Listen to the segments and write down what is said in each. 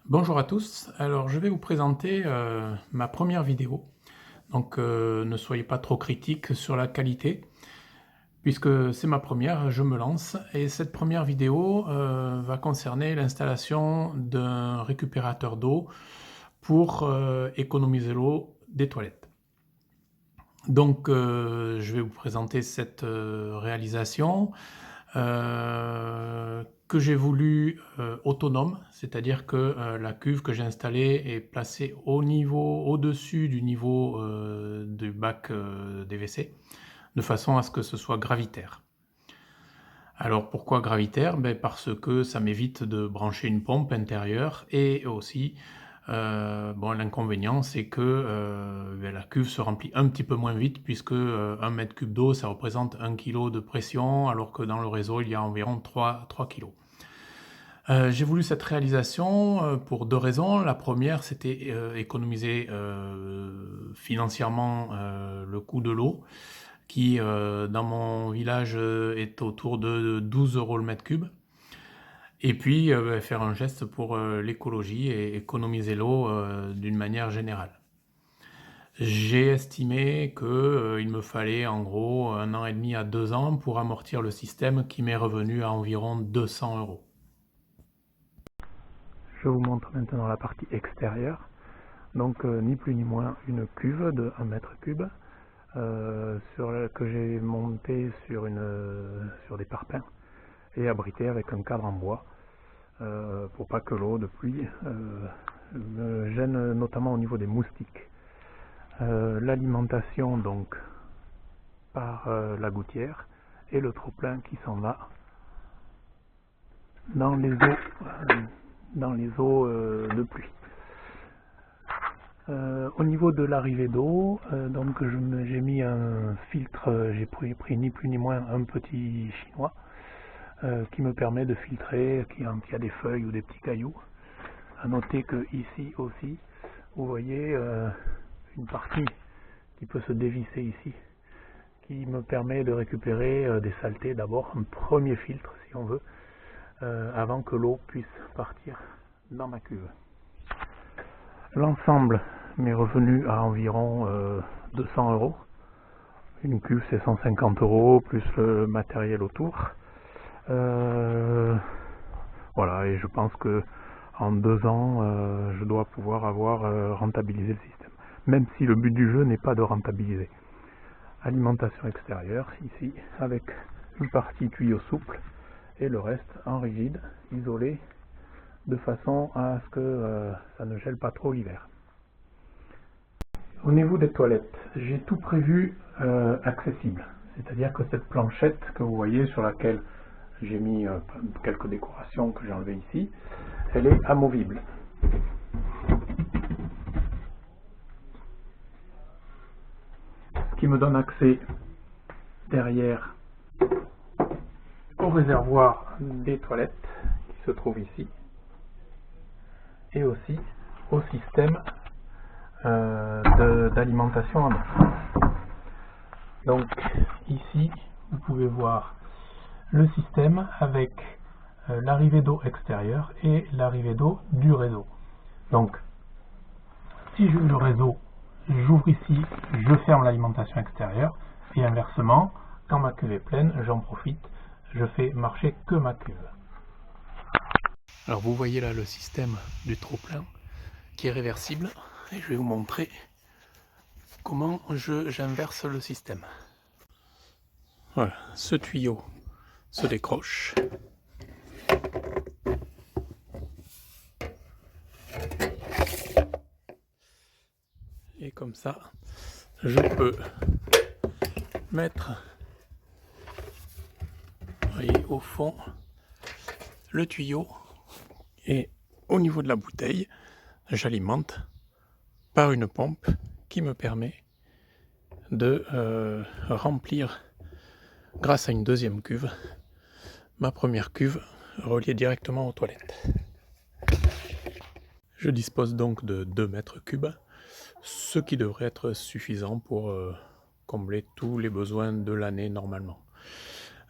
Bonjour à tous, alors je vais vous présenter ma première vidéo. Donc ne soyez pas trop critiques sur la qualité, puisque c'est ma première, je me lance. Et cette première vidéo va concerner l'installation d'un récupérateur d'eau pour économiser l'eau des toilettes. Donc je vais vous présenter cette réalisation. Que j'ai voulu autonome, c'est-à-dire que la cuve que j'ai installée est placée au-dessus du niveau du bac des WC, de façon à ce que ce soit gravitaire. Alors pourquoi gravitaire? Ben parce que ça m'évite de brancher une pompe intérieure et aussi, bon, l'inconvénient c'est que ben, la cuve se remplit un petit peu moins vite puisque 1 mètre cube d'eau ça représente 1 kg de pression alors que dans le réseau il y a environ 3 kg. J'ai voulu cette réalisation pour 2 raisons. La première c'était économiser financièrement le coût de l'eau qui dans mon village est autour de 12 € le mètre cube. Et puis bah, faire un geste pour l'écologie et économiser l'eau d'une manière générale. J'ai estimé qu'il me fallait en gros 1 an et demi à 2 ans pour amortir le système qui m'est revenu à environ 200 €. Je vous montre maintenant la partie extérieure. Donc ni plus ni moins une cuve de 1 mètre cube que j'ai montée sur des parpaings et abritée avec un cadre en bois pour pas que l'eau de pluie me gêne, notamment au niveau des moustiques. L'alimentation donc par la gouttière et le trop-plein qui s'en va dans les eaux de pluie. Au niveau de l'arrivée d'eau, donc j'ai mis un filtre, j'ai pris ni plus ni moins un petit chinois qui me permet de filtrer qui a des feuilles ou des petits cailloux. À noter que ici aussi, vous voyez une partie qui peut se dévisser ici, qui me permet de récupérer des saletés. D'abord un premier filtre si on veut, avant que l'eau puisse partir dans ma cuve. L'ensemble m'est revenu à environ 200 €. Une cuve c'est 150 € plus le matériel autour. Voilà, et je pense que en 2 ans, je dois pouvoir avoir rentabilisé le système. Même si le but du jeu n'est pas de rentabiliser. Alimentation extérieure, ici, avec une partie tuyau souple et le reste en rigide, isolé, de façon à ce que ça ne gèle pas trop l'hiver. Au niveau des toilettes, j'ai tout prévu accessible. C'est-à-dire que cette planchette que vous voyez sur laquelle j'ai mis quelques décorations que j'ai enlevées ici, elle est amovible. Ce qui me donne accès derrière au réservoir des toilettes qui se trouve ici et aussi au système d'alimentation en eau. Donc ici vous pouvez voir le système avec l'arrivée d'eau extérieure et l'arrivée d'eau du réseau. Donc si j'ouvre le réseau, j'ouvre ici, je ferme l'alimentation extérieure et inversement, quand ma cuve est pleine, j'en profite, je fais marcher que ma cuve. Alors vous voyez là le système du trop-plein qui est réversible et je vais vous montrer comment j'inverse le système. Voilà, ce tuyau se décroche. Et comme ça, je peux mettre, vous voyez, au fond le tuyau et au niveau de la bouteille, j'alimente par une pompe qui me permet de remplir grâce à une deuxième cuve ma première cuve reliée directement aux toilettes. Je dispose donc de 2 mètres cubes, ce qui devrait être suffisant pour combler tous les besoins de l'année normalement.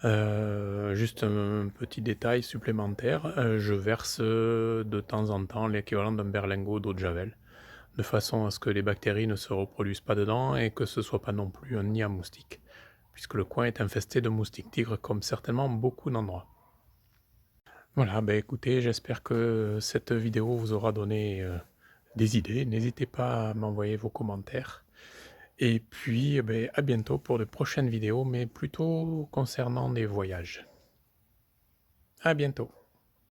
Juste un petit détail supplémentaire, je verse, de temps en temps l'équivalent d'un berlingot d'eau de javel, de façon à ce que les bactéries ne se reproduisent pas dedans et que ce soit pas non plus un nid à moustiques, puisque le coin est infesté de moustiques tigres comme certainement beaucoup d'endroits. Voilà, bah, écoutez, j'espère que cette vidéo vous aura donné, des idées. N'hésitez pas à m'envoyer vos commentaires et puis, eh beh, à bientôt pour de prochaines vidéos, mais plutôt concernant des voyages. À bientôt.